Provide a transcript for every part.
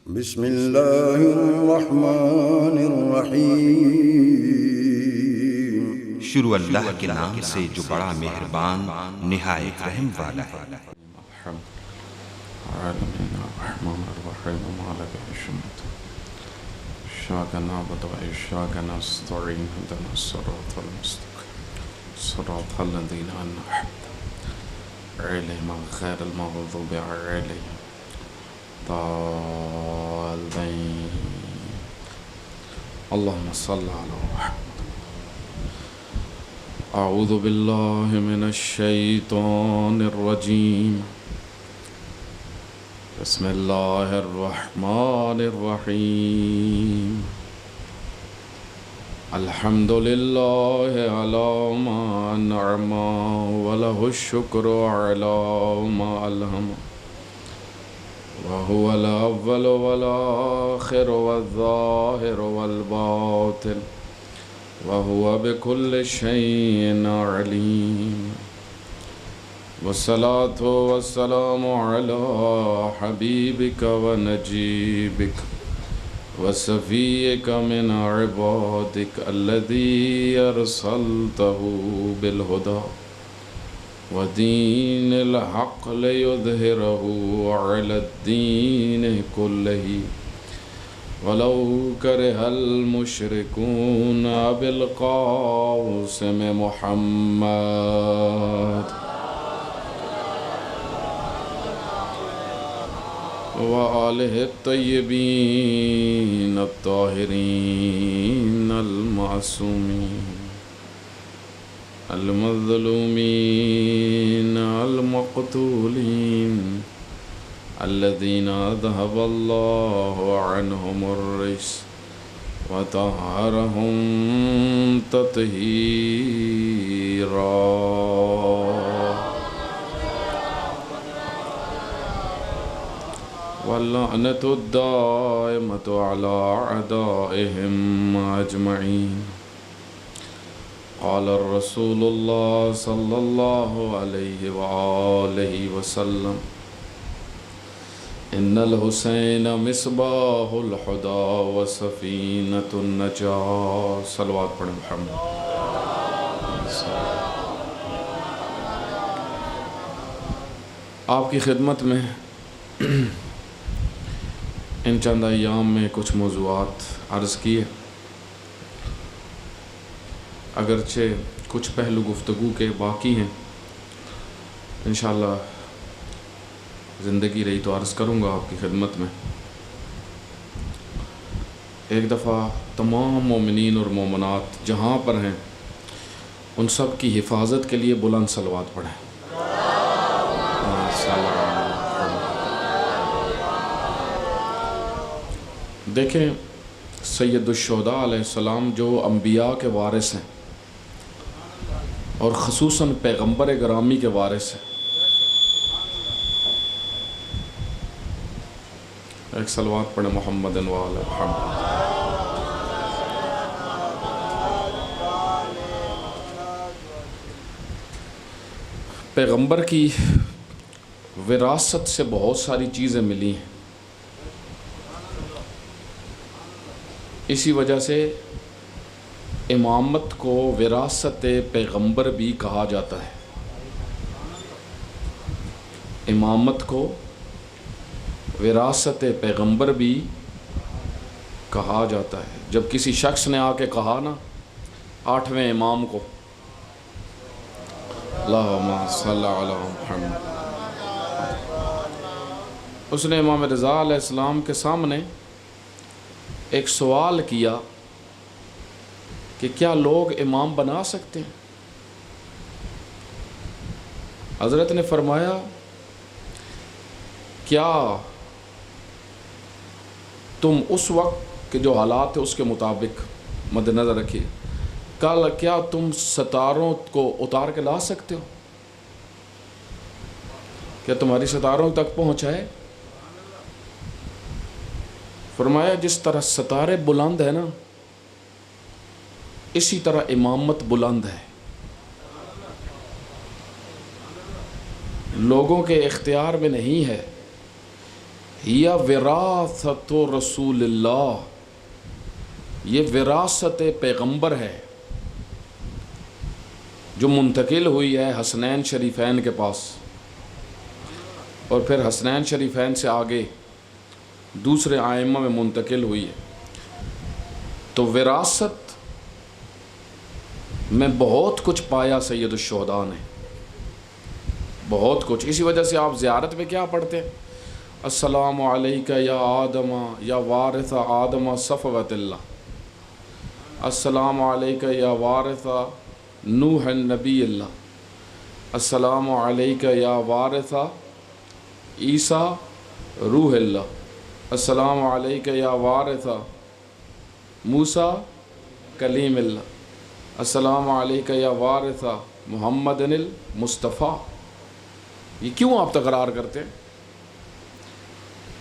بسم اللہ الرحمن الرحیم۔ شروع اللہ کے نام سے جو بڑا مہربان نہایت رحم والا ہے۔ عالمین الرحمن الرحیم مالک الشمس إياك نعبد وإياك نستعين اهدنا الصراط المستقيم صراط الذين أنعمت عليهم غير المغضوب عليهم الضالين اللهم صل على محمد۔ أعوذ بالله من الشيطان الرجيم، بسم الله الرحمن الرحيم، الحمد لله على ما أنعم وله الشكر على ما ألهم، وهو الأول والآخر والظاهر والباطن، وهو بكل شيء عليم، والصلاة والسلام على حبيبك ونجيبك وصفيك من عبادك الذي أرسلته بالهدى ودين الحق ليظهره على الدين كله ولو كره المشركون بالقاسم محمد وآلہ الطیبین الطاہرین المعصومین المظلومین المقتولین الذین اذهب اللہ عنہم الرجس وطہرہم تطہیرا۔ واللعنة الدائمة على أعدائهم أجمعين۔ قال الرسول الله صلى الله عليه وآله وسلم إن الحسين مصباح الهدى وسفينة النجاة۔ صلوات پڑھیں محمد۔ آپ کی خدمت میں ان چند ایام میں کچھ موضوعات عرض کیے، اگرچہ کچھ پہلو گفتگو کے باقی ہیں، انشاءاللہ زندگی رہی تو عرض کروں گا آپ کی خدمت میں۔ ایک دفعہ تمام مومنین اور مومنات جہاں پر ہیں ان سب کی حفاظت کے لیے بلند صلوات پڑھیں۔ دیکھیں، سید الشہداء علیہ السلام جو انبیاء کے وارث ہیں اور خصوصاً پیغمبر گرامی کے وارث ہیں، ایک صلوات پڑھیں محمد وعلی محمد۔ پیغمبر کی وراثت سے بہت ساری چیزیں ملی ہیں، اسی وجہ سے امامت کو وراثت پیغمبر بھی کہا جاتا ہے۔ امامت کو وراثت پیغمبر بھی کہا جاتا ہے۔ جب کسی شخص نے آ کے کہا نا 8ویں امام کو، اللہم صلی علی محمد، اس نے امام رضا علیہ السلام کے سامنے ایک سوال کیا کہ کیا لوگ امام بنا سکتے ہیں؟ حضرت نے فرمایا کیا تم اس وقت کے جو حالات ہیں اس کے مطابق مد نظر رکھیے، کیا تم ستاروں کو اتار کے لا سکتے ہو؟ کیا تمہاری ستاروں تک پہنچائے؟ فرمایا جس طرح ستارے بلند ہے نا، اسی طرح امامت بلند ہے۔ لوگوں کے اختیار میں نہیں ہے، یا وراثت رسول اللہ، یہ وراثت پیغمبر ہے جو منتقل ہوئی ہے حسنین شریفین کے پاس، اور پھر حسنین شریفین سے آگے دوسرے ائمہ میں منتقل ہوئی ہے۔ تو وراثت میں بہت کچھ پایا سید الشہداء نے، بہت کچھ۔ اسی وجہ سے آپ زیارت میں کیا پڑھتے ہیں؟ السلام علیکہ یا آدم یا وارث آدم صفوۃ اللہ، السلام علیکہ یا وارث نوح نبی اللہ، السلام علیکہ یا وارث عیسیٰ روح اللہ، السلام علیکہ یا وارث موسیٰ کلیم اللہ، السلام علیکہ یا وارث محمد المصطفیٰ۔ یہ کیوں آپ تکرار کرتے ہیں؟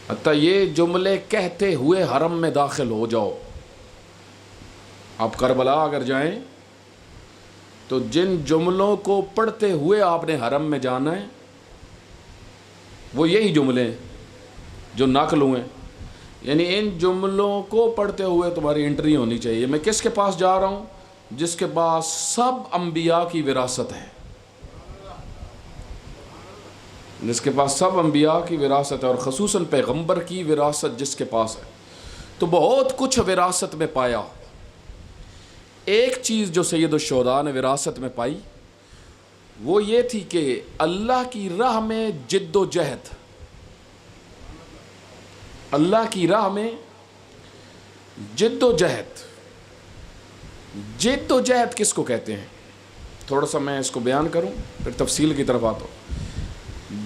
حتیٰ یہ جملے کہتے ہوئے حرم میں داخل ہو جاؤ۔ آپ کربلا اگر جائیں تو جن جملوں کو پڑھتے ہوئے آپ نے حرم میں جانا ہے وہ یہی جملے ہیں جو نقل ہوئے، یعنی ان جملوں کو پڑھتے ہوئے تمہاری انٹری ہونی چاہیے۔ میں کس کے پاس جا رہا ہوں؟ جس کے پاس سب انبیاء کی وراثت ہے، جس کے پاس سب انبیاء کی وراثت ہے، اور خصوصاً پیغمبر کی وراثت جس کے پاس ہے۔ تو بہت کچھ وراثت میں پایا۔ ایک چیز جو سید الشہداء نے وراثت میں پائی وہ یہ تھی کہ اللہ کی راہ میں جد و جہد، اللہ کی راہ میں جد و جہد۔ جد و جہد کس کو کہتے ہیں؟ تھوڑا سا میں اس کو بیان کروں پھر تفصیل کی طرف آتا ہوں۔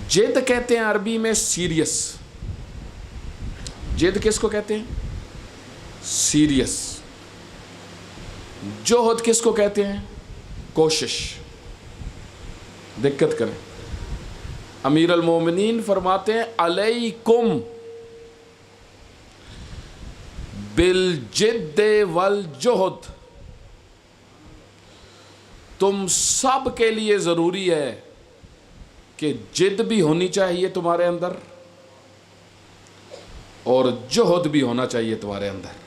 جد کہتے ہیں عربی میں سیریس۔ جد کس کو کہتے ہیں؟ سیریس۔ جوہد کس کو کہتے ہیں؟ کوشش۔ دقت کریں، امیر المومنین فرماتے ہیں علیکم بالجد والجہد، تم سب کے لیے ضروری ہے کہ جد بھی ہونی چاہیے تمہارے اندر اور جہد بھی ہونا چاہیے تمہارے اندر۔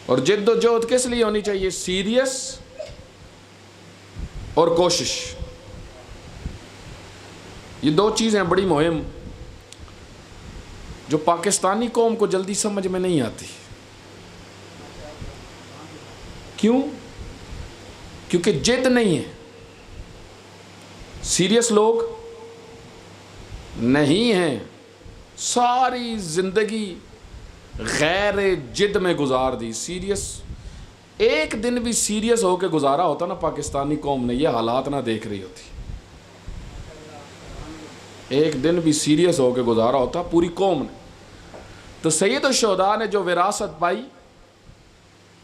اور جد و جہد کس لیے ہونی چاہیے؟ سیریس اور کوشش۔ یہ دو چیزیں بڑی مہم جو پاکستانی قوم کو جلدی سمجھ میں نہیں آتی۔ کیوں؟ کیونکہ جد نہیں ہے، سیریس لوگ نہیں ہیں، ساری زندگی غیر جد میں گزار دی۔ سیریس ایک دن بھی سیریس ہو کے گزارا ہوتا نا پاکستانی قوم نے، یہ حالات نہ دیکھ رہی ہوتی۔ ایک دن بھی سیریس ہو کے گزارا ہوتا پوری قوم نے۔ تو سید الشہداء نے جو وراثت پائی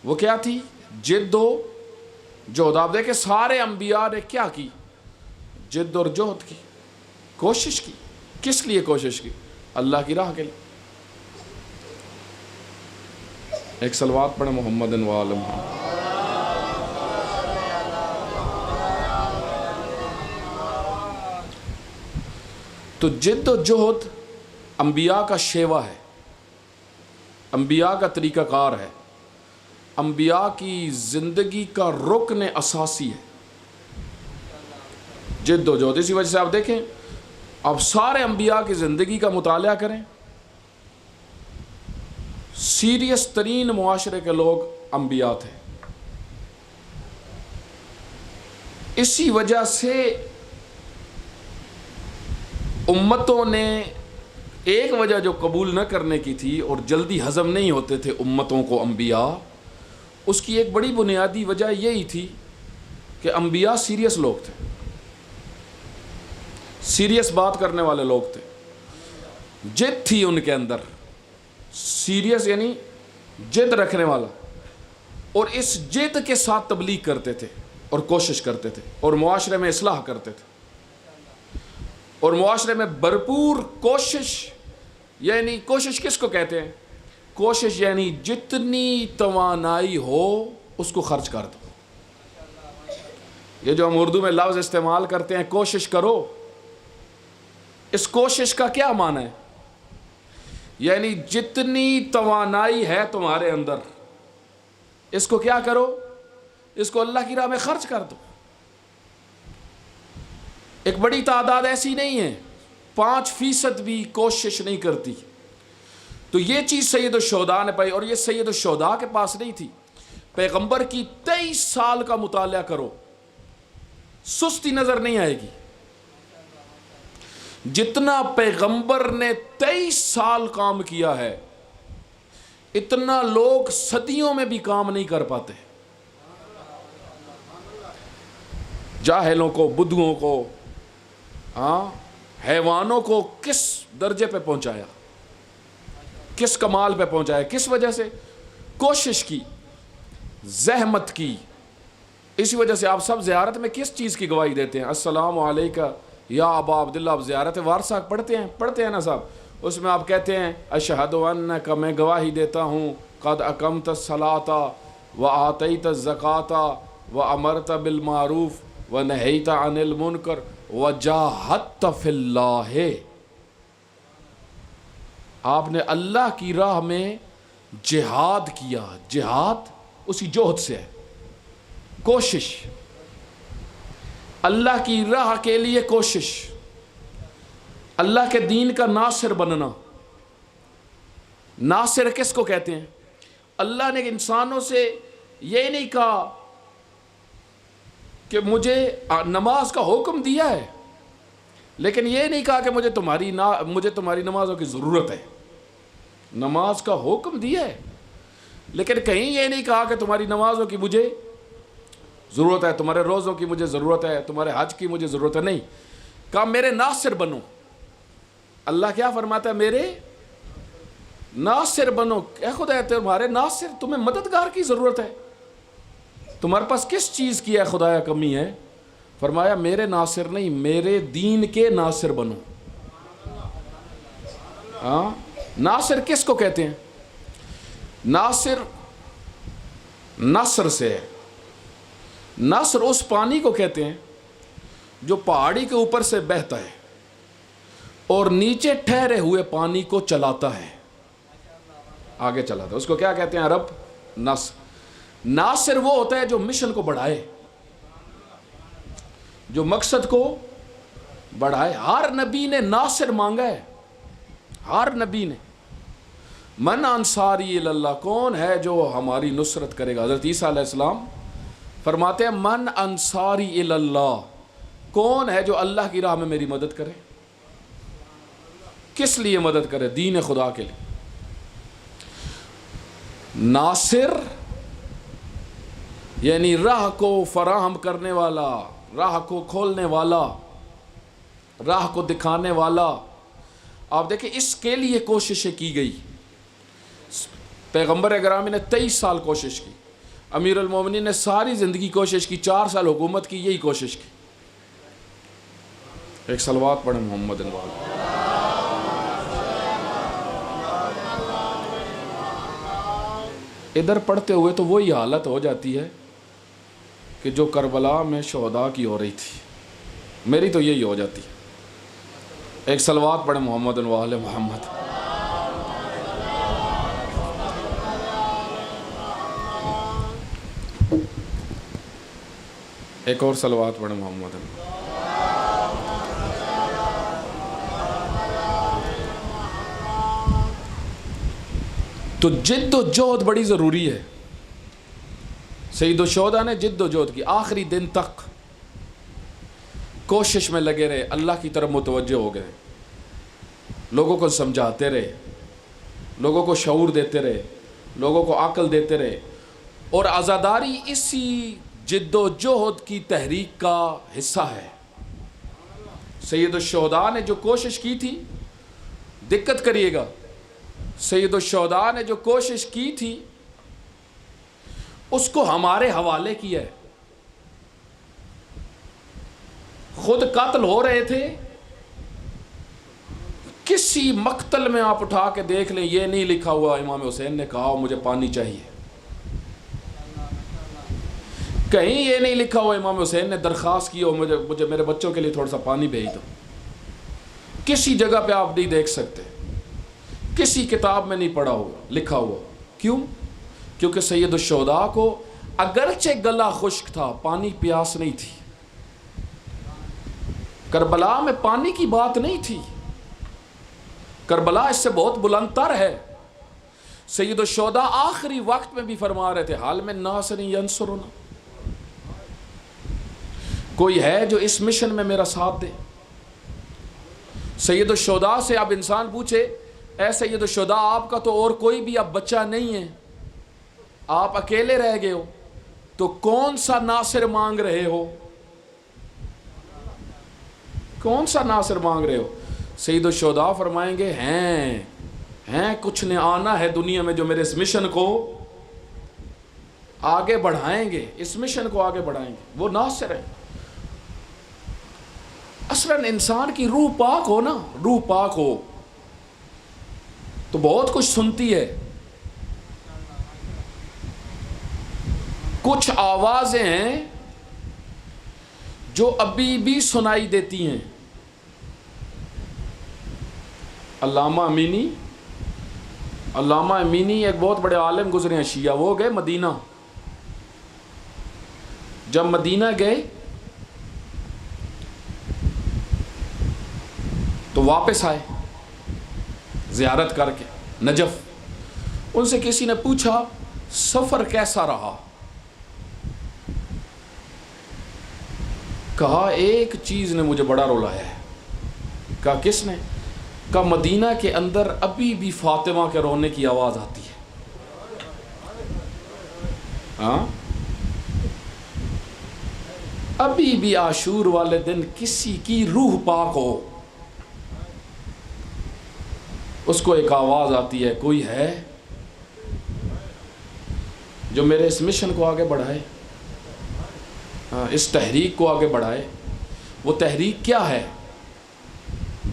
وہ کیا تھی؟ جد و جہد۔ آپ دیکھیں سارے انبیاء نے کیا کی؟ جد اور جہد کی، کوشش کی۔ کس لیے کوشش کی؟ اللہ کی راہ کے لیے۔ ایک صلوات پڑھیں محمد و آل محمد۔ تو جد و جہد انبیاء کا شیوا ہے، انبیاء کا طریقہ کار ہے، انبیاء کی زندگی کا رکن اساسی ہے جد و جہد۔ اسی وجہ سے آپ دیکھیں، آپ سارے انبیاء کی زندگی کا مطالعہ کریں، سیریس ترین معاشرے کے لوگ انبیاء تھے۔ اسی وجہ سے امتوں نے ایک وجہ جو قبول نہ کرنے کی تھی اور جلدی ہضم نہیں ہوتے تھے امتوں کو انبیاء، اس کی ایک بڑی بنیادی وجہ یہی تھی کہ انبیاء سیریس لوگ تھے، سیریس بات کرنے والے لوگ تھے، جد تھی ان کے اندر، سیریس یعنی جد رکھنے والا، اور اس جد کے ساتھ تبلیغ کرتے تھے اور کوشش کرتے تھے اور معاشرے میں اصلاح کرتے تھے، اور معاشرے میں بھرپور کوشش، یعنی کوشش کس کو کہتے ہیں؟ کوشش یعنی جتنی توانائی ہو اس کو خرچ کر دو۔ یہ جو ہم اردو میں لفظ استعمال کرتے ہیں کوشش کرو، اس کوشش کا کیا معنی ہے؟ یعنی جتنی توانائی ہے تمہارے اندر اس کو کیا کرو، اس کو اللہ کی راہ میں خرچ کر دو۔ ایک بڑی تعداد ایسی نہیں ہے 5% بھی کوشش نہیں کرتی۔ تو یہ چیز سید الشہداء نے پائی، اور یہ سید الشہداء کے پاس نہیں تھی۔ پیغمبر کی 23 سال کا مطالعہ کرو، سستی نظر نہیں آئے گی۔ جتنا پیغمبر نے 23 سال کام کیا ہے اتنا لوگ صدیوں میں بھی کام نہیں کر پاتے۔ جاہلوں کو، بدھوؤں کو، حیوانوں کو کس درجے پہ پہنچایا، کس کمال پہ پہنچایا، کس وجہ سے؟ کوشش کی، زحمت کی۔ اسی وجہ سے آپ سب زیارت میں کس چیز کی گواہی دیتے ہیں؟ السلام علیکہ یا ابا عبداللہ۔ آپ زیارت وارثہ پڑھتے ہیں نا صاحب، اس میں آپ کہتے ہیں اشہد انک، میں گواہی دیتا ہوں، قد اقمت الصلاۃ وآتیت الزکاۃ وامرت بالمعروف ونہیت عن المنکر وجاہدت فی اللہ۔ آپ نے اللہ کی راہ میں جہاد کیا۔ جہاد اسی جوہد سے ہے، کوشش، اللہ کی راہ کے لیے کوشش، اللہ کے دین کا ناصر بننا۔ ناصر کس کو کہتے ہیں؟ اللہ نے انسانوں سے یہ نہیں کہا کہ مجھے نماز کا حکم دیا ہے، لیکن یہ نہیں کہا کہ مجھے تمہاری نمازوں کی ضرورت ہے۔ نماز کا حکم دیا ہے، لیکن کہیں یہ نہیں کہا کہ تمہاری نمازوں کی مجھے ضرورت ہے، تمہارے روزوں کی مجھے ضرورت ہے، تمہارے حج کی مجھے ضرورت ہے۔ نہیں کہا میرے ناصر بنو۔ اللہ کیا فرماتا ہے؟ میرے ناصر بنو۔ اے خدا تمہارے ناصر، تمہیں مددگار کی ضرورت ہے، تمہارے پاس کس چیز کی ہے خدایا کمی ہے؟ فرمایا میرے ناصر نہیں، میرے دین کے ناصر بنو۔ ناصر کس کو کہتے ہیں؟ ناصر نصر سے ہے۔ نصر اس پانی کو کہتے ہیں جو پہاڑی کے اوپر سے بہتا ہے اور نیچے ٹھہرے ہوئے پانی کو چلاتا ہے، آگے چلاتا ہے، اس کو کیا کہتے ہیں عرب؟ نصر۔ ناصر وہ ہوتا ہے جو مشن کو بڑھائے، جو مقصد کو بڑھائے۔ ہر نبی نے ناصر مانگا ہے، ہر نبی نے۔ من انصاری اللہ، کون ہے جو ہماری نصرت کرے گا؟ حضرت عیسیٰ علیہ السلام فرماتے ہیں من انصاری اللہ، کون ہے جو اللہ کی راہ میں میری مدد کرے؟ کس لیے مدد کرے؟ دین خدا کے لیے۔ ناصر یعنی راہ کو فراہم کرنے والا، راہ کو کھولنے والا، راہ کو دکھانے والا۔ آپ دیکھیں اس کے لیے کوششیں کی گئی۔ پیغمبر اکرام نے 23 سال کوشش کی، امیر المومنین نے ساری زندگی کوشش کی، 4 سال حکومت کی، یہی کوشش کی۔ ایک صلوات پڑھیں محمد انوال۔ ادھر پڑھتے ہوئے تو وہی حالت ہو جاتی ہے کہ جو کربلا میں شہداء کی ہو رہی تھی، میری تو یہی ہو جاتی ہے۔ ایک صلوات پڑھیں محمد انوال محمد۔ ایک اور صلوات پڑھیں محمد انوال۔ تو جد و جہد بڑی ضروری ہے۔ سید الشہداء نے جد و جہد کی، آخری دن تک کوشش میں لگے رہے، اللہ کی طرف متوجہ ہو گئے، لوگوں کو سمجھاتے رہے، لوگوں کو شعور دیتے رہے، لوگوں کو عقل دیتے رہے، اور عزاداری اسی جد و جہد کی تحریک کا حصہ ہے۔ سید الشہداء نے جو کوشش کی تھی، دقت کریے گا، سید الشہداء نے جو کوشش کی تھی اس کو ہمارے حوالے کیا ہے۔ خود قتل ہو رہے تھے، کسی مقتل میں آپ اٹھا کے دیکھ لیں، یہ نہیں لکھا ہوا امام حسین نے کہا مجھے پانی چاہیے، کہیں یہ نہیں لکھا ہوا امام حسین نے درخواست کی ہو مجھے میرے بچوں کے لیے تھوڑا سا پانی بھیج دو، کسی جگہ پہ آپ نہیں دیکھ سکتے۔ کسی کتاب میں نہیں پڑھا ہوا لکھا ہوا. کیوں؟ کیونکہ سید الشہداء کو اگرچہ گلا خشک تھا، پانی پیاس نہیں تھی. کربلا میں پانی کی بات نہیں تھی، کربلا اس سے بہت بلند تر ہے. سید الشہداء آخری وقت میں بھی فرما رہے تھے حال میں ناصر ینصرنا، کوئی ہے جو اس مشن میں میرا ساتھ دے. سید الشہداء سے اب انسان پوچھے اے سید الشہداء آپ کا تو اور کوئی بھی اب بچہ نہیں ہے، آپ اکیلے رہ گئے ہو، تو کون سا ناصر مانگ رہے ہو؟ کون سا ناصر مانگ رہے ہو؟ سید الشہداء فرمائیں گے ہیں کچھ نے آنا ہے دنیا میں جو میرے اس مشن کو آگے بڑھائیں گے، اس مشن کو آگے بڑھائیں گے، وہ ناصر ہیں. اصلاً انسان کی روح پاک ہو نا، روح پاک ہو تو بہت کچھ سنتی ہے. کچھ آوازیں ہیں جو ابھی بھی سنائی دیتی ہیں. علامہ امینی ایک بہت بڑے عالم گزرے ہیں شیعہ، وہ گئے مدینہ. جب مدینہ گئے تو واپس آئے زیارت کر کے نجف. ان سے کسی نے پوچھا سفر کیسا رہا؟ کہا ایک چیز نے مجھے بڑا رلایا ہے. کہا کس نے؟ کہا مدینہ کے اندر ابھی بھی فاطمہ کے رونے کی آواز آتی ہے. ہاں، ابھی بھی عاشور والے دن کسی کی روح پاک ہو، اس کو ایک آواز آتی ہے کوئی ہے جو میرے اس مشن کو آگے بڑھائے، اس تحریک کو آگے بڑھائے. وہ تحریک کیا ہے؟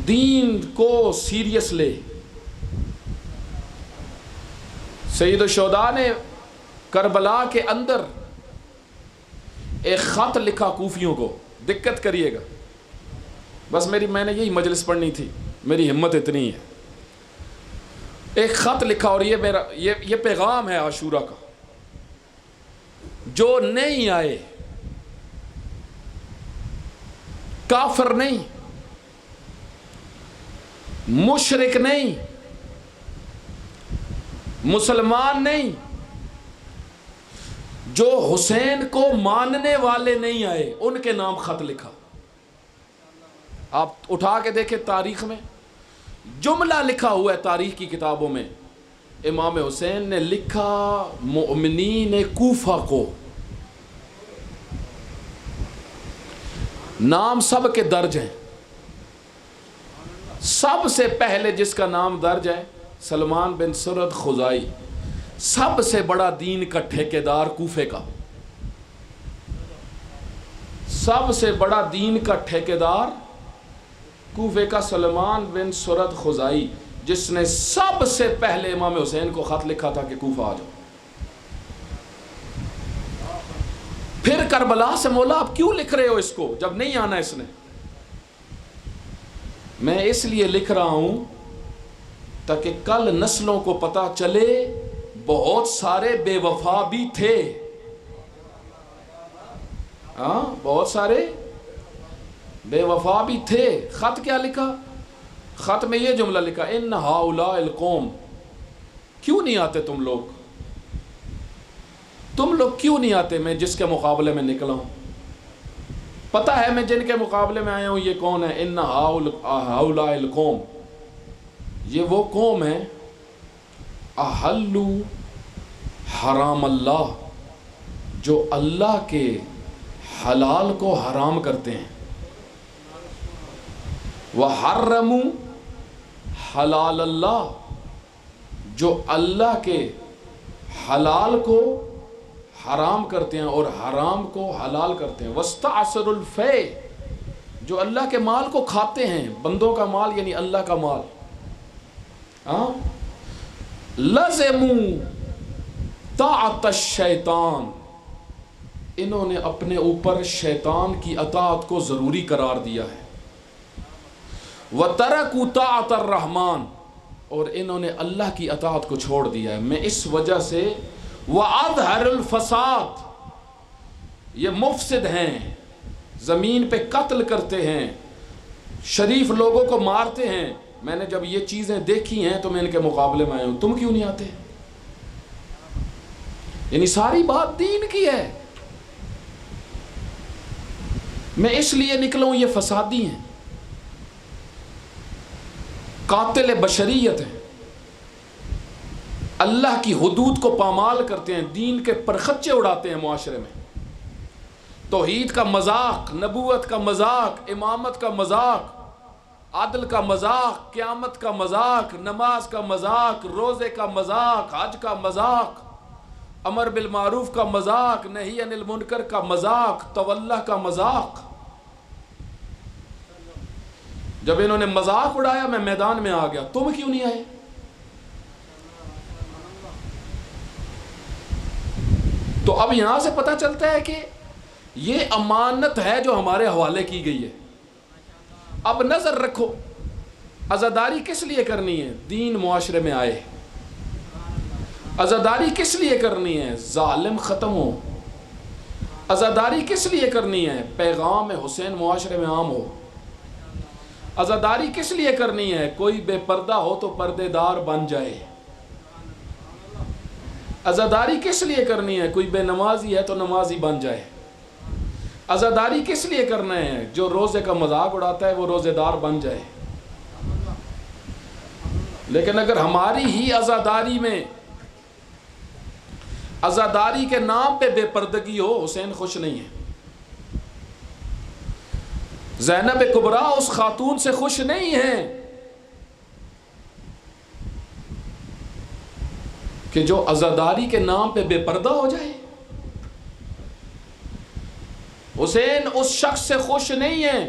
دین کو سیریس لے. سید الشہداء نے کربلا کے اندر ایک خط لکھا کوفیوں کو، دقت کریے گا، بس میں نے یہی مجلس پڑھنی تھی، میری ہمت اتنی ہے. ایک خط لکھا اور یہ پیغام ہے عاشورہ کا. جو نہیں آئے، کافر نہیں، مشرک نہیں، مسلمان نہیں، جو حسین کو ماننے والے نہیں آئے، ان کے نام خط لکھا. آپ اٹھا کے دیکھیں تاریخ میں جملہ لکھا ہوا ہے، تاریخ کی کتابوں میں امام حسین نے لکھا مؤمنین کوفہ کو. نام سب کے درج ہیں. سب سے پہلے جس کا نام درج ہے سلمان بن سرد خزائی، سب سے بڑا دین کا ٹھیکیدار کوفے کا، سب سے بڑا دین کا ٹھیکیدار کوفے کا سلمان بن سرد خزائی، جس نے سب سے پہلے امام حسین کو خط لکھا تھا کہ کوفہ آ جاؤ. پھر کربلا سے مولا آپ کیوں لکھ رہے ہو اس کو جب نہیں آنا اس نے؟ میں اس لیے لکھ رہا ہوں تاکہ کل نسلوں کو پتہ چلے بہت سارے بے وفا بھی تھے. ہاں، بہت سارے بے وفا بھی تھے. خط کیا لکھا؟ خط میں یہ جملہ لکھا ان ہؤلاء القوم، کیوں نہیں آتے تم لوگ کیوں نہیں آتے؟ میں جس کے مقابلے میں نکلا ہوں، پتہ ہے میں جن کے مقابلے میں آیا ہوں یہ کون ہے. ان ہؤلاء القوم، یہ وہ قوم ہے احلوا حرام اللہ، جو اللہ کے حلال کو حرام کرتے ہیں، وحرموا حلال اللہ، جو اللہ کے حلال کو حرام کرتے ہیں اور حرام کو حلال کرتے ہیں. واستعصروا الفیء، جو اللہ کے مال کو کھاتے ہیں، بندوں کا مال یعنی اللہ کا مال. لزموا طاعت الشیطان، انہوں نے اپنے اوپر شیطان کی اطاعت کو ضروری قرار دیا ہے. وترکوا طاعت الرحمن، اور انہوں نے اللہ کی اطاعت کو چھوڑ دیا ہے. میں اس وجہ سے وَأَظْهَرُ الْفَسَادِ، یہ مفسد ہیں، زمین پہ قتل کرتے ہیں، شریف لوگوں کو مارتے ہیں. میں نے جب یہ چیزیں دیکھی ہیں تو میں ان کے مقابلے میں آیا ہوں. تم کیوں نہیں آتے؟ یعنی ساری بات دین کی ہے. میں اس لیے نکلا ہوں، یہ فسادی ہیں، قاتل بشریت ہیں، اللہ کی حدود کو پامال کرتے ہیں، دین کے پرخچے اڑاتے ہیں معاشرے میں. توحید کا مذاق، نبوت کا مذاق، امامت کا مذاق، عدل کا مذاق، قیامت کا مذاق، نماز کا مذاق، روزے کا مذاق، حج کا مذاق، امر بالمعروف کا مذاق، نہی عن المنکر کا مذاق، تولہ کا مذاق. جب انہوں نے مذاق اڑایا میں میدان میں آ گیا. تم کیوں نہیں آئے؟ تو اب یہاں سے پتہ چلتا ہے کہ یہ امانت ہے جو ہمارے حوالے کی گئی ہے. اب نظر رکھو، عزاداری کس لیے کرنی ہے؟ دین معاشرے میں آئے. عزاداری کس لیے کرنی ہے؟ ظالم ختم ہو. عزاداری کس لیے کرنی ہے؟ پیغام حسین معاشرے میں عام ہو. عزاداری کس لیے کرنی ہے؟ کوئی بے پردہ ہو تو پردے دار بن جائے. عزاداری کس لیے کرنی ہے؟ کوئی بے نمازی ہے تو نمازی بن جائے. عزاداری کس لیے کرنا ہے؟ جو روزے کا مذاق اڑاتا ہے وہ روزے دار بن جائے. لیکن اگر ہماری ہی عزاداری میں، عزاداری کے نام پہ بے پردگی ہو، حسین خوش نہیں ہے. زینب کبریٰ اس خاتون سے خوش نہیں ہے کہ جو عزاداری کے نام پہ بے پردہ ہو جائے. حسین اس شخص سے خوش نہیں ہے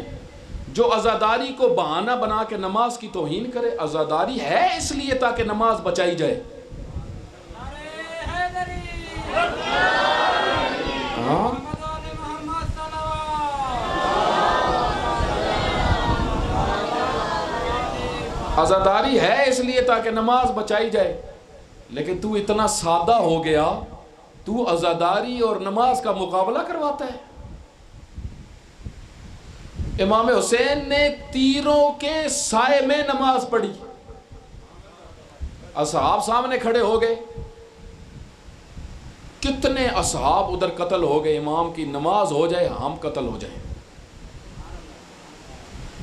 جو عزاداری کو بہانہ بنا کے نماز کی توہین کرے. عزاداری ہے اس لیے تاکہ نماز بچائی جائے. ہاں، عزاداری ہے اس لیے تاکہ نماز بچائی جائے. لیکن تو اتنا سادہ ہو گیا، تو عزاداری اور نماز کا مقابلہ کرواتا ہے. امام حسین نے تیروں کے سائے میں نماز پڑھی. اصحاب سامنے کھڑے ہو گئے، کتنے اصحاب ادھر قتل ہو گئے. امام کی نماز ہو جائے ہم قتل ہو جائیں.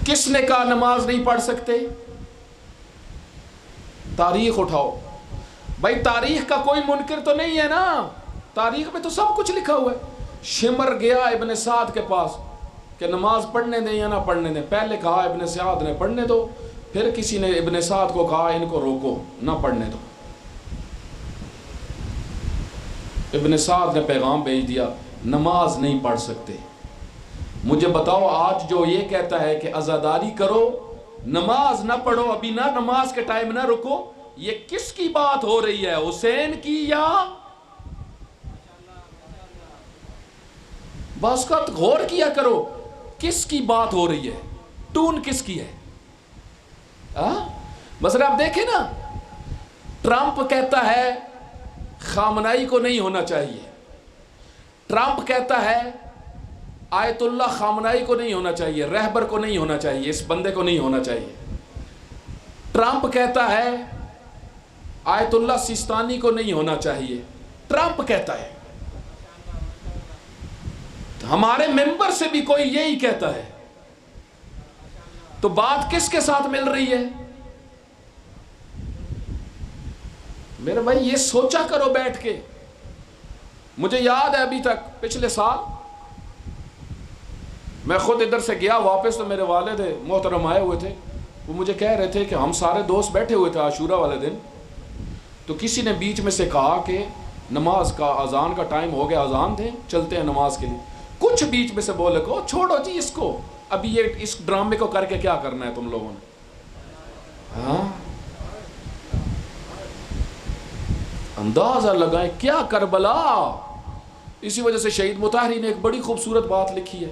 کس نے کہا نماز نہیں پڑھ سکتے؟ تاریخ اٹھاؤ بھائی. تاریخ کا کوئی منکر تو نہیں ہے نا، تاریخ میں تو سب کچھ لکھا ہوا ہے. شمر گیا ابن سعد کے پاس کہ نماز پڑھنے دیں یا نہ پڑھنے دیں. پہلے کہا ابن سعد نے پڑھنے دو، پھر کسی نے ابن سعد کو کہا ان کو روکو، نہ پڑھنے دو. ابن سعد نے پیغام بھیج دیا نماز نہیں پڑھ سکتے. مجھے بتاؤ آج جو یہ کہتا ہے کہ عزاداری کرو، نماز نہ پڑھو، ابھی نہ نماز کے ٹائم نہ رکو، یہ کس کی بات ہو رہی ہے؟ حسین کی یا بس کا غور کیا کرو کس کی بات ہو رہی ہے، ٹون کس کی ہے. مثلا آپ دیکھیں نا، ٹرمپ کہتا ہے خامنائی کو نہیں ہونا چاہیے. ٹرمپ کہتا ہے آیت اللہ خامنائی کو نہیں ہونا چاہیے، رہبر کو نہیں ہونا چاہیے، اس بندے کو نہیں ہونا چاہیے. ٹرمپ کہتا ہے آیت اللہ سیستانی کو نہیں ہونا چاہیے. ٹرمپ کہتا ہے. ہمارے ممبر سے بھی کوئی یہی کہتا ہے. تو بات کس کے ساتھ مل رہی ہے؟ میرے بھائی یہ سوچا کرو بیٹھ کے. مجھے یاد ہے ابھی تک پچھلے سال میں خود ادھر سے گیا واپس تو میرے والد محترم آئے ہوئے تھے. وہ مجھے کہہ رہے تھے کہ ہم سارے دوست بیٹھے ہوئے تھے عاشورہ والے دن، تو کسی نے بیچ میں سے کہا کہ نماز کا اذان کا ٹائم ہو گیا، اذان دیں چلتے ہیں نماز کے لیے. کچھ بیچ میں سے بولے کو چھوڑو جی اس کو، ابھی یہ اس ڈرامے کو کر کے کیا کرنا ہے تم لوگوں نے. ہاں اندازہ لگائیں کیا کربلا. اسی وجہ سے شہید مطہری نے ایک بڑی خوبصورت بات لکھی ہے.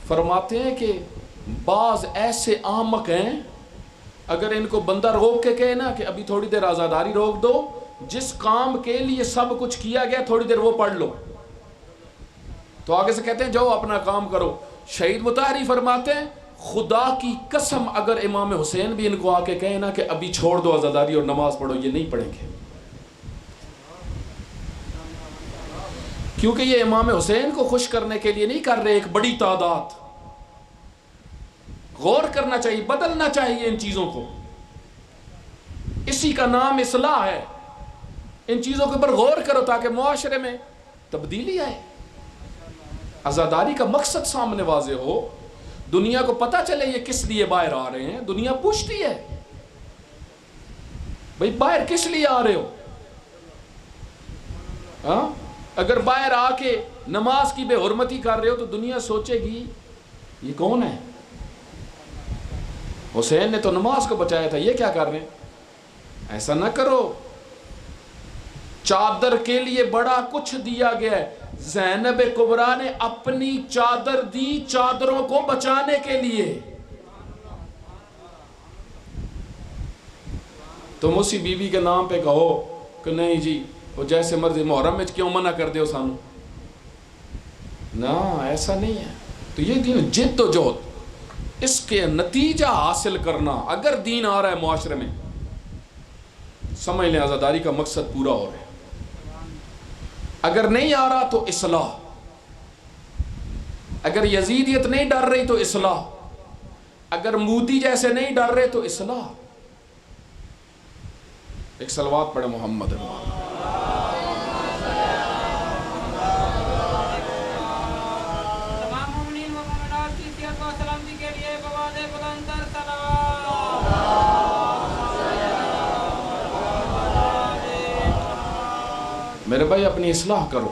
فرماتے ہیں کہ بعض ایسے احمق ہیں اگر ان کو بندہ روک کے کہے نا کہ ابھی تھوڑی دیر آزاداری روک دو، جس کام کے لیے سب کچھ کیا گیا تھوڑی دیر وہ پڑھ لو، تو آگے سے کہتے ہیں جاؤ اپنا کام کرو۔ شہید مطہری فرماتے ہیں خدا کی قسم اگر امام حسین بھی ان کو آ کے کہے نا کہ ابھی چھوڑ دو آزاداری اور نماز پڑھو، یہ نہیں پڑھیں گے، کیونکہ یہ امام حسین کو خوش کرنے کے لیے نہیں کر رہے ایک بڑی تعداد۔ غور کرنا چاہیے، بدلنا چاہیے ان چیزوں کو، اسی کا نام اصلاح ہے۔ ان چیزوں کے اوپر غور کرو تاکہ معاشرے میں تبدیلی آئے، عزاداری کا مقصد سامنے واضح ہو، دنیا کو پتہ چلے یہ کس لیے باہر آ رہے ہیں۔ دنیا پوچھتی ہے بھئی باہر کس لیے آ رہے ہو؟ ہاں اگر باہر آ کے نماز کی بے حرمتی کر رہے ہو تو دنیا سوچے گی یہ کون ہے؟ حسین نے تو نماز کو بچایا تھا، یہ کیا کر رہے ہیں؟ ایسا نہ کرو۔ چادر کے لیے بڑا کچھ دیا گیا ہے، زینب کبریٰ نے اپنی چادر دی چادروں کو بچانے کے لیے۔ تم اسی بیوی کے نام پہ کہو کہ نہیں جی وہ جیسے مرضی، محرم میں کیوں منع کر دے ہو سانو؟ نا ایسا نہیں ہے۔ تو یہ دین جد و جہد، اس کے نتیجہ حاصل کرنا۔ اگر دین آ رہا ہے معاشرے میں سمجھ لیں عزاداری کا مقصد پورا ہو رہا ہے، اگر نہیں آ رہا تو اصلاح، اگر یزیدیت نہیں ڈر رہی تو اصلاح، اگر مودی جیسے نہیں ڈر رہے تو اصلاح۔ ایک صلوات پڑھے محمد میرے بھائی اپنی اصلاح کرو،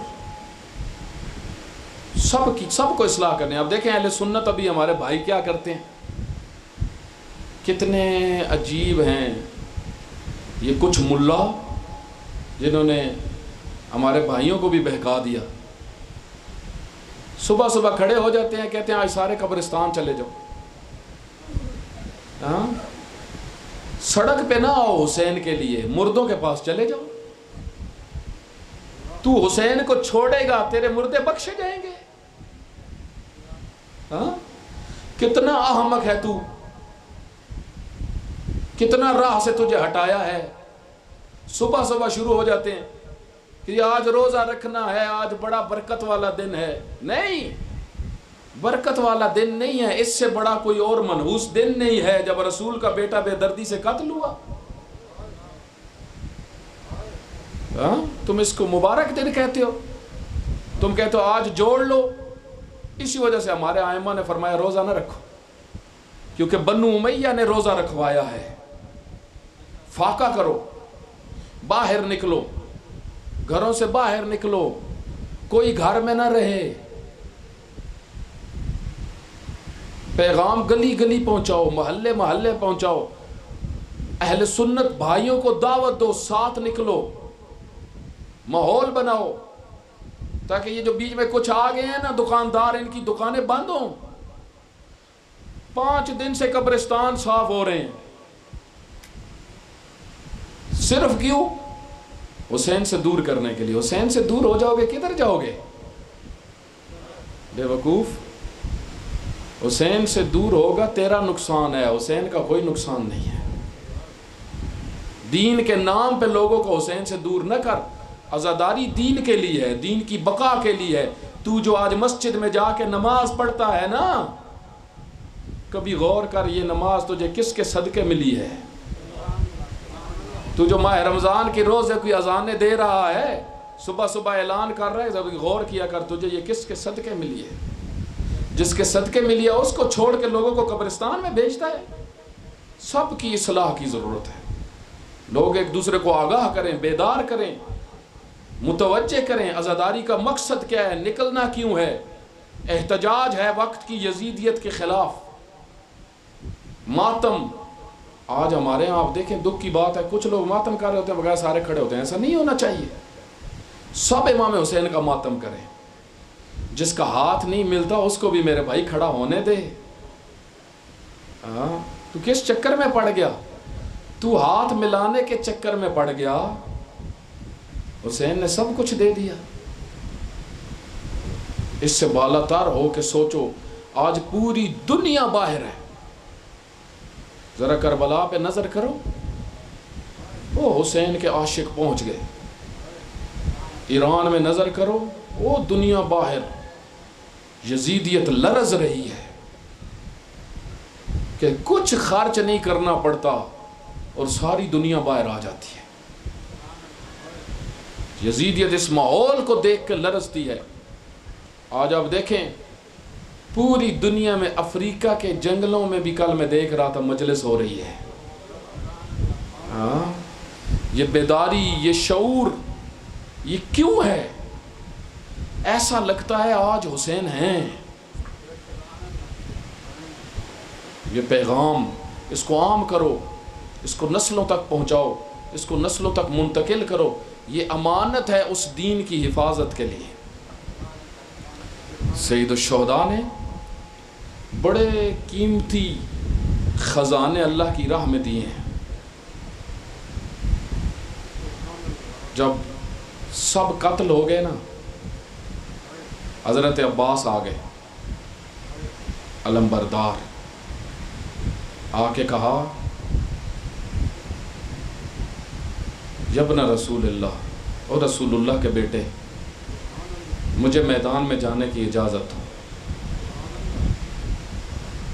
سب کو اصلاح کرنے۔ اب دیکھیں اہل سنت ابھی ہمارے بھائی کیا کرتے ہیں، کتنے عجیب ہیں یہ کچھ ملا جنہوں نے ہمارے بھائیوں کو بھی بہکا دیا۔ صبح صبح کھڑے ہو جاتے ہیں، کہتے ہیں آج سارے قبرستان چلے جاؤ، ہاں سڑک پہ نہ آؤ حسین کے لیے، مردوں کے پاس چلے جاؤ۔ تو حسین کو چھوڑے گا تیرے مردے بخشے جائیں گے؟ ہاں کتنا احمق ہے تو، کتنا راہ سے تجھے ہٹایا ہے۔ صبح صبح شروع ہو جاتے ہیں کہ آج روزہ رکھنا ہے، آج بڑا برکت والا دن ہے۔ نہیں، برکت والا دن نہیں ہے، اس سے بڑا کوئی اور منحوس دن نہیں ہے جب رسول کا بیٹا بے دردی سے قتل ہوا۔ تم اس کو مبارک دن کہتے ہو، تم کہتے ہو آج جوڑ لو۔ اسی وجہ سے ہمارے ائمہ نے فرمایا روزہ نہ رکھو، کیونکہ بنو امیہ نے روزہ رکھوایا ہے۔ فاقہ کرو، باہر نکلو، گھروں سے باہر نکلو، کوئی گھر میں نہ رہے، پیغام گلی گلی پہنچاؤ، محلے محلے پہنچاؤ، اہل سنت بھائیوں کو دعوت دو، ساتھ نکلو، ماحول بناؤ، تاکہ یہ جو بیچ میں کچھ آ گئے ہیں نا دکاندار، ان کی دکانیں بند ہوں۔ 5 دن سے قبرستان صاف ہو رہے ہیں، صرف کیوں؟ حسین سے دور کرنے کے لیے۔ حسین سے دور ہو جاؤ گے کدھر جاؤ گے بے وقوف؟ حسین سے دور ہوگا تیرا نقصان ہے، حسین کا کوئی نقصان نہیں ہے۔ دین کے نام پہ لوگوں کو حسین سے دور نہ کر۔ عزاداری دین کے لیے ہے، دین کی بقا کے لیے ہے۔ تو جو آج مسجد میں جا کے نماز پڑھتا ہے نا، کبھی غور کر یہ نماز تجھے کس کے صدقے ملی ہے؟ تو جو ماہ رمضان کے روزے کوئی اذانیں دے رہا ہے، صبح صبح اعلان کر رہا ہے، جب غور کیا کر تجھے یہ کس کے صدقے ملی ہے؟ جس کے صدقے ملی ہے اس کو چھوڑ کے لوگوں کو قبرستان میں بھیجتا ہے۔ سب کی اصلاح کی ضرورت ہے، لوگ ایک دوسرے کو آگاہ کریں، بیدار کریں، متوجہ کریں عزاداری کا مقصد کیا ہے، نکلنا کیوں ہے۔ احتجاج ہے وقت کی یزیدیت کے خلاف، ماتم۔ آج ہمارے ہاں آپ دیکھیں دکھ کی بات ہے، کچھ لوگ ماتم کر رہے ہوتے ہیں بغیر سارے کھڑے ہوتے ہیں، ایسا نہیں ہونا چاہیے۔ سب امام حسین کا ماتم کریں، جس کا ہاتھ نہیں ملتا اس کو بھی میرے بھائی کھڑا ہونے دے۔ تو کس چکر میں پڑ گیا؟ تو ہاتھ ملانے کے چکر میں پڑ گیا، حسین نے سب کچھ دے دیا۔ اس سے بالا تر ہو کے سوچو، آج پوری دنیا باہر ہے، ذرا کربلا پہ نظر کرو، وہ حسین کے عاشق پہنچ گئے۔ ایران میں نظر کرو، وہ دنیا باہر، یزیدیت لرز رہی ہے کہ کچھ خرچ نہیں کرنا پڑتا اور ساری دنیا باہر آ جاتی ہے۔ یزیدیت اس ماحول کو دیکھ کے لرزتی ہے۔ آج آپ دیکھیں پوری دنیا میں، افریقہ کے جنگلوں میں بھی کل میں دیکھ رہا تھا مجلس ہو رہی ہے۔ ہاں، یہ بیداری، یہ شعور، یہ کیوں ہے؟ ایسا لگتا ہے آج حسین ہیں۔ یہ پیغام، اس کو عام کرو، اس کو نسلوں تک پہنچاؤ، اس کو نسلوں تک منتقل کرو۔ یہ امانت ہے اس دین کی حفاظت کے لیے۔ سید الشہداء نے بڑے قیمتی خزانے اللہ کی راہ میں دیے ہیں۔ جب سب قتل ہو گئے نا، حضرت عباس آ گئے، علم بردار، آ کے کہا یبن رسول اللہ، اور رسول اللہ کے بیٹے، مجھے میدان میں جانے کی اجازت ہو۔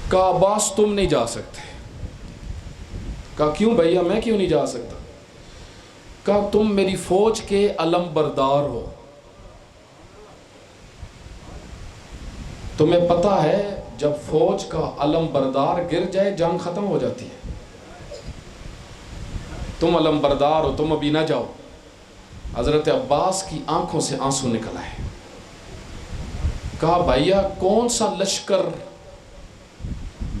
کہا عباس تم نہیں جا سکتے۔ کہا کیوں بھیا، میں کیوں نہیں جا سکتا؟ کہا تم میری فوج کے علم بردار ہو، تمہیں پتہ ہے جب فوج کا علم بردار گر جائے جنگ ختم ہو جاتی ہے۔ تم علم بردار ہو، تم ابھی نہ جاؤ۔ حضرت عباس کی آنکھوں سے آنسو نکل آئے۔ کہا بھائیا کون سا لشکر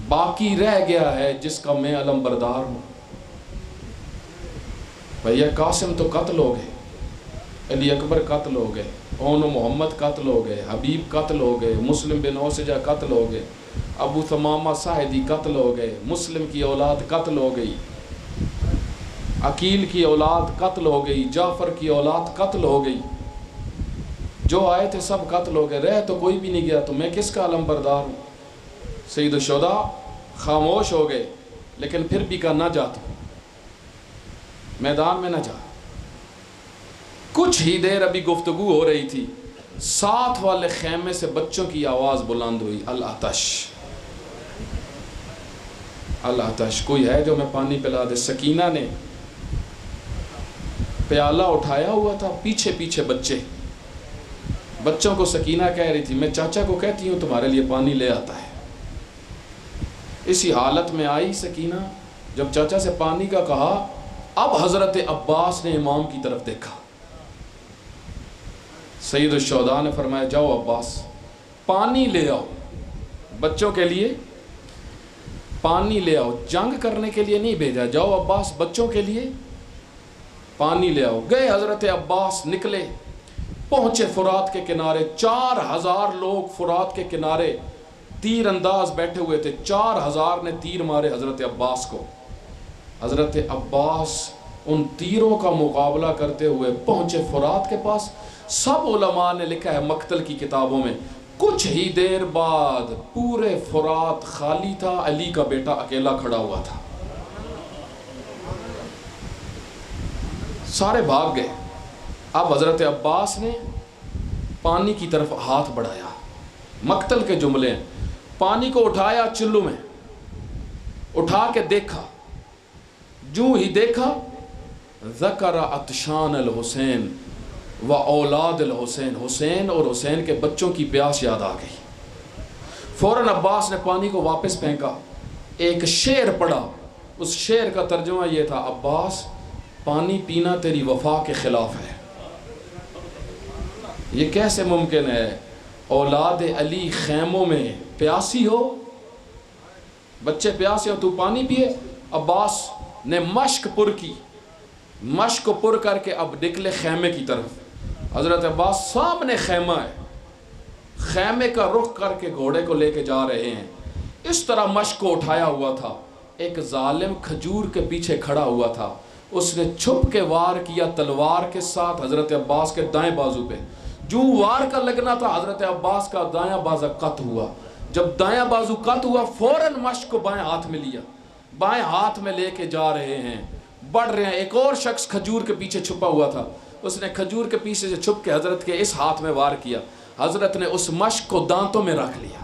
باقی رہ گیا ہے جس کا میں علم بردار ہوں؟ بھیا قاسم تو قتل ہو گئے، علی اکبر قتل ہو گئے، اون محمد قتل ہو گئے، حبیب قتل ہو گئے، مسلم بن اوسجہ قتل ہو گئے، ابو ثمامہ ساہدی قتل ہو گئے، مسلم کی اولاد قتل ہو گئی، عقیل کی اولاد قتل ہو گئی، جعفر کی اولاد قتل ہو گئی، جو آئے تھے سب قتل ہو گئے، رہ تو کوئی بھی نہیں گیا، تو میں کس کا علم بردار ہوں؟ سید الشہداء خاموش ہو گئے، لیکن پھر بھی کہا نہ جا، تو میدان میں نہ جا۔ کچھ ہی دیر ابھی گفتگو ہو رہی تھی، ساتھ والے خیمے سے بچوں کی آواز بلند ہوئی، العطش العطش، کوئی ہے جو میں پانی پلا دے؟ سکینہ نے پیالہ اٹھایا ہوا تھا، پیچھے پیچھے بچوں کو سکینہ کہہ رہی تھی میں چاچا کو کہتی ہوں تمہارے لیے پانی لے آتا ہے۔ اسی حالت میں آئی سکینہ، جب چاچا سے پانی کا کہا، اب حضرت عباس نے امام کی طرف دیکھا۔ سید الشہداء نے فرمایا جاؤ عباس پانی لے آؤ، بچوں کے لیے پانی لے آؤ، جنگ کرنے کے لیے نہیں بھیجا، جاؤ عباس بچوں کے لیے پانی لے آؤ۔ گئے حضرت عباس، نکلے، پہنچے فرات کے کنارے، 4000 لوگ فرات کے کنارے تیر انداز بیٹھے ہوئے تھے، 4000 نے تیر مارے حضرت عباس کو۔ حضرت عباس ان تیروں کا مقابلہ کرتے ہوئے پہنچے فرات کے پاس۔ سب علماء نے لکھا ہے مقتل کی کتابوں میں، کچھ ہی دیر بعد پورے فرات خالی تھا، علی کا بیٹا اکیلا کھڑا ہوا تھا۔ سارے بھاگ گئے۔ اب حضرت عباس نے پانی کی طرف ہاتھ بڑھایا، مقتل کے جملے ہیں، پانی کو اٹھایا، چلو میں اٹھا کے دیکھا، جو ہی دیکھا ذکر عطشان الحسین و اولاد الحسین، حسین اور حسین کے بچوں کی پیاس یاد آ گئی۔ فوراً عباس نے پانی کو واپس پھینکا، ایک شعر پڑھا، اس شعر کا ترجمہ یہ تھا، عباس پانی پینا تیری وفا کے خلاف ہے۔ یہ کیسے ممکن ہے؟ اولاد علی خیموں میں پیاسی ہو، بچے پیاسے ہو، تو پانی پیے؟ عباس نے مشک پر کی، مشک کو پر کر کے اب نکلے خیمے کی طرف۔ حضرت عباس سامنے خیمہ ہے، خیمے کا رخ کر کے گھوڑے کو لے کے جا رہے ہیں، اس طرح مشک کو اٹھایا ہوا تھا، ایک ظالم کھجور کے پیچھے کھڑا ہوا تھا، اس نے چھپ کے وار کیا تلوار کے ساتھ حضرت عباس کے دائیں بازو پہ. جو وار کا لگنا تھا حضرت عباس کا دایاں بازو قط ہوا. جب دایاں بازو قط ہوا فوراً مشق کو بائیں ہاتھ میں لیا، بائیں ہاتھ میں لے کے جا رہے ہیں، بڑھ رہے ہیں. ایک اور شخص کھجور کے پیچھے چھپا ہوا تھا، اس نے کھجور کے پیچھے سے چھپ کے حضرت کے اس ہاتھ میں وار کیا. حضرت نے اس مشق کو دانتوں میں رکھ لیا،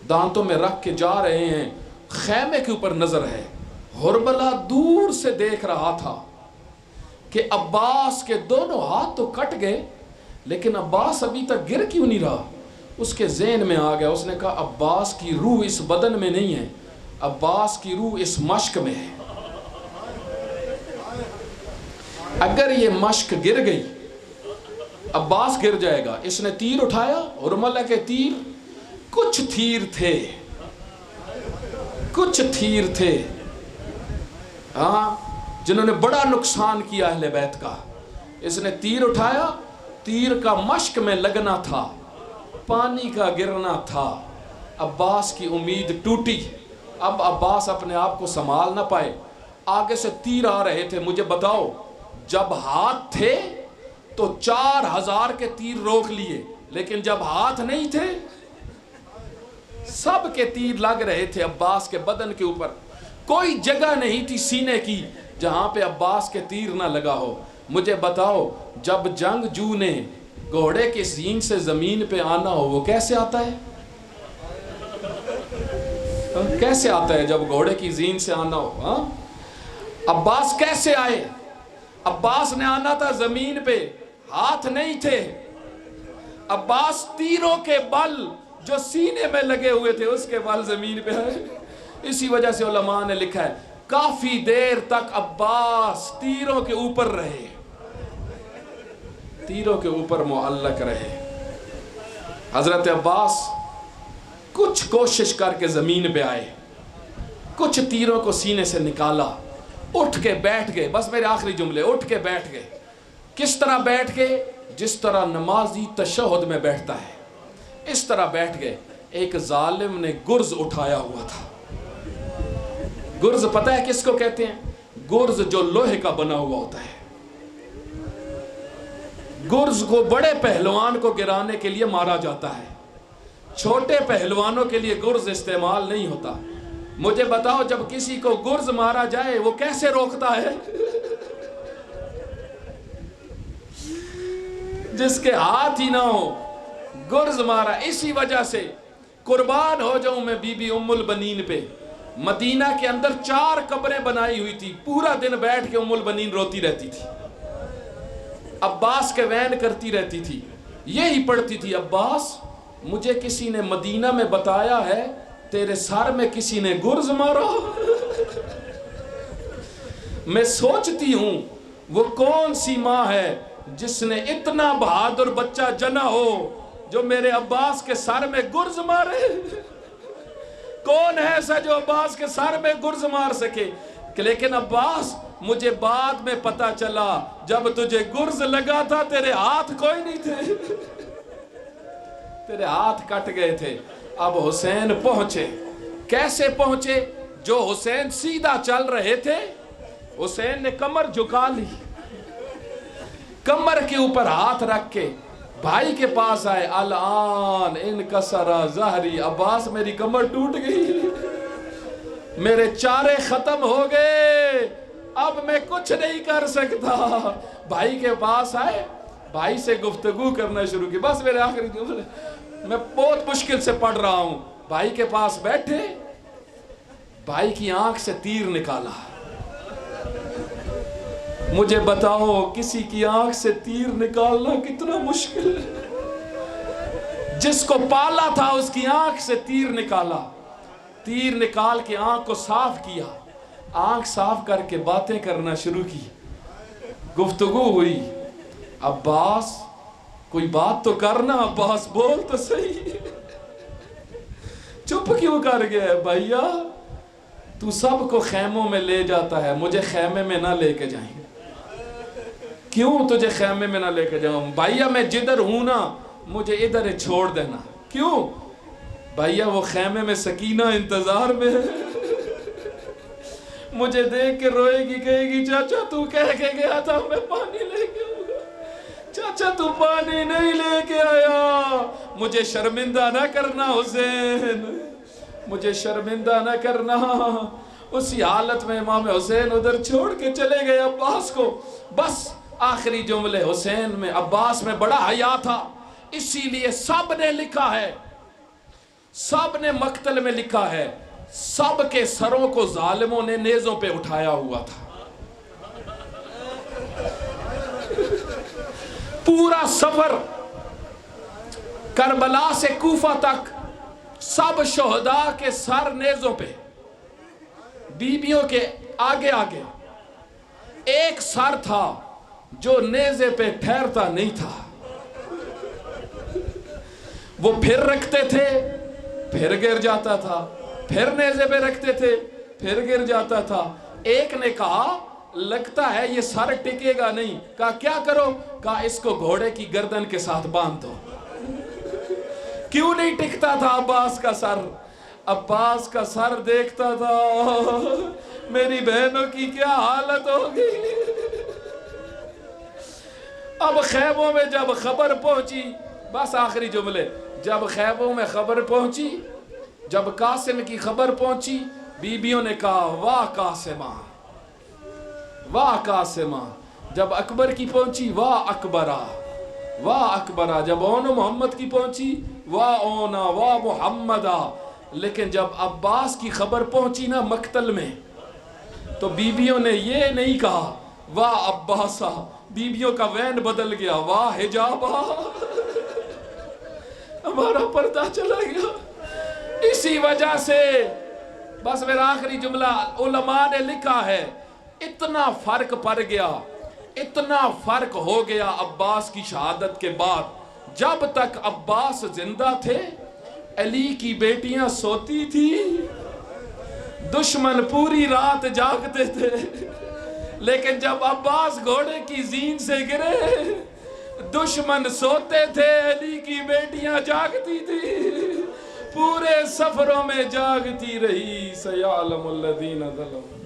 دانتوں میں رکھ کے جا رہے ہیں. خیمے کے اوپر نظر ہے. حرملہ دور سے دیکھ رہا تھا کہ عباس کے دونوں ہاتھ تو کٹ گئے لیکن عباس ابھی تک گر کیوں نہیں رہا. اس کے ذہن میں آ گیا، اس نے کہا عباس کی روح اس بدن میں نہیں ہے، عباس کی روح اس مشق میں ہے. اگر یہ مشق گر گئی عباس گر جائے گا. اس نے تیر اٹھایا. حرملہ کے تیر کچھ تیر تھے ہاں جنہوں نے بڑا نقصان کیا اہل بیت کا. اس نے تیر اٹھایا، تیر کا مشق میں لگنا تھا، پانی کا گرنا تھا. عباس کی امید ٹوٹی. اب عباس اپنے آپ کو سنبھال نہ پائے، آگے سے تیر آ رہے تھے. مجھے بتاؤ جب ہاتھ تھے تو 4000 کے تیر روک لیے، لیکن جب ہاتھ نہیں تھے سب کے تیر لگ رہے تھے عباس کے بدن کے اوپر. کوئی جگہ نہیں تھی سینے کی جہاں پہ عباس کے تیر نہ لگا ہو. مجھے بتاؤ جب جنگجو نے گھوڑے کے زین سے زمین پہ آنا ہو وہ کیسے آتا ہے؟ کیسے آتا ہے جب گھوڑے کی زین سے آنا ہو؟ ہاں عباس کیسے آئے؟ عباس نے آنا تھا زمین پہ، ہاتھ نہیں تھے. عباس تیروں کے بل جو سینے میں لگے ہوئے تھے اس کے بل زمین پہ آئے. اسی وجہ سے علماء نے لکھا ہے کافی دیر تک عباس تیروں کے اوپر رہے، تیروں کے اوپر معلق رہے. حضرت عباس کچھ کوشش کر کے زمین پہ آئے، کچھ تیروں کو سینے سے نکالا، اٹھ کے بیٹھ گئے. بس میرے آخری جملے، اٹھ کے بیٹھ گئے. کس طرح بیٹھ گئے؟ جس طرح نمازی تشہد میں بیٹھتا ہے اس طرح بیٹھ گئے. ایک ظالم نے گرز اٹھایا ہوا تھا. گرز پتہ ہے کس کو کہتے ہیں؟ گرز جو لوہے کا بنا ہوا ہوتا ہے. گرز کو بڑے پہلوان کو گرانے کے لیے مارا جاتا ہے، چھوٹے پہلوانوں کے لیے گرز استعمال نہیں ہوتا. مجھے بتاؤ جب کسی کو گرز مارا جائے وہ کیسے روکتا ہے؟ جس کے ہاتھ ہی نہ ہو گرز مارا. اسی وجہ سے قربان ہو جاؤں میں بی بی ام البنین پہ. مدینہ کے اندر 4 قبریں بنائی ہوئی تھی. پورا دن بیٹھ کے ام البنین روتی رہتی تھی، عباس کے وین کرتی رہتی تھی، یہی پڑھتی تھی عباس مجھے کسی نے مدینہ میں بتایا ہے تیرے سر میں کسی نے گرز مارا. میں سوچتی ہوں وہ کون سی ماں ہے جس نے اتنا بہادر بچہ جنا ہو جو میرے عباس کے سر میں گرز مارے. کون ہے ایسا جو عباس کے سر میں گرز مار سکے؟ لیکن عباس مجھے بعد میں پتا چلا جب تجھے گرز لگا تھا تیرے ہاتھ کوئی نہیں تھے، تیرے ہاتھ کٹ گئے تھے. اب حسین پہنچے. کیسے پہنچے؟ جو حسین سیدھا چل رہے تھے حسین نے کمر جھکا لی، کمر کے اوپر ہاتھ رکھ کے بھائی کے پاس آئے. الان انکسر ظہری، عباس میری کمر ٹوٹ گئی، میرے چارے ختم ہو گئے، اب میں کچھ نہیں کر سکتا. بھائی کے پاس آئے، بھائی سے گفتگو کرنا شروع کی. بس میرے آخری جملے، میں بہت مشکل سے پڑھ رہا ہوں. بھائی کے پاس بیٹھے، بھائی کی آنکھ سے تیر نکالا. مجھے بتاؤ کسی کی آنکھ سے تیر نکالنا کتنا مشکل ہے. جس کو پالا تھا اس کی آنکھ سے تیر نکالا. تیر نکال کے آنکھ کو صاف کیا، آنکھ صاف کر کے باتیں کرنا شروع کی. گفتگو ہوئی. عباس کوئی بات تو کرنا، عباس بول تو صحیح، چپ کیوں کر گیا ہے؟ بھائیا تو سب کو خیموں میں لے جاتا ہے، مجھے خیمے میں نہ لے کے جائیں. کیوں تجھے خیمے میں نہ لے کے جاؤں؟ بھائیا میں جدھر ہوں نا مجھے ادھر چھوڑ دینا. کیوں؟ بھائیا وہ خیمے میں سکینہ انتظار میں ہے. مجھے دیکھ کے روئے گی، کہے گی چاچا تو کہہ کے گیا تھا میں پانی لے کے آؤں گا، چاچا تو پانی نہیں لے کے آیا، مجھے شرمندہ نہ کرنا حسین، مجھے شرمندہ نہ کرنا۔ اسی حالت میں امام حسین ادھر چھوڑ کے چلے گئے عباس کو۔ بس آخری جملے حسین میں، عباس میں بڑا حیا تھا، اسی لیے سب نے لکھا ہے، سب نے مقتل میں لکھا ہے، سب کے سروں کو ظالموں نے نیزوں پہ اٹھایا ہوا تھا۔ پورا سفر کربلا سے کوفہ تک سب شہداء کے سر نیزوں پہ، بیبیوں کے آگے آگے۔ ایک سر تھا جو نیزے پہ ٹھہرتا نہیں تھا، وہ پھر رکھتے تھے پھر گر جاتا تھا، پھر نیزے پہ رکھتے تھے پھر گر جاتا تھا۔ ایک نے کہا لگتا ہے یہ سر ٹکے گا نہیں، کہا کیا کرو؟ کہا اس کو گھوڑے کی گردن کے ساتھ باندھ دو۔ کیوں نہیں ٹکتا تھا عباس کا سر؟ عباس کا سر دیکھتا تھا میری بہنوں کی کیا حالت ہوگی۔ اب خیموں میں جب خبر پہنچی، بس آخری جملے، جب خیموں میں خبر پہنچی، جب قاسم کی خبر پہنچی، بیبیوں نے کہا واہ قاسمہ واہ قاسمہ۔ جب اکبر کی پہنچی واہ اکبرہ واہ اکبرہ۔ جب اون محمد کی پہنچی واہ اونا واہ محمدہ۔ لیکن جب عباس کی خبر پہنچی نا مقتل میں، تو بیبیوں نے یہ نہیں کہا واہ عباسہ، بیبیوں کا وین بدل گیا واہ حجابہ، ہمارا پردہ چلا گیا۔ اسی وجہ سے بس میرا آخری جملہ، علماء نے لکھا ہے اتنا فرق پڑ گیا، اتنا فرق ہو گیا عباس کی شہادت کے بعد۔ جب تک عباس زندہ تھے علی کی بیٹیاں سوتی تھی، دشمن پوری رات جاگتے تھے، لیکن جب عباس گھوڑے کی زین سے گرے دشمن سوتے تھے، علی کی بیٹیاں جاگتی تھی، پورے سفروں میں جاگتی رہی۔ سیعلم الذین ظلموا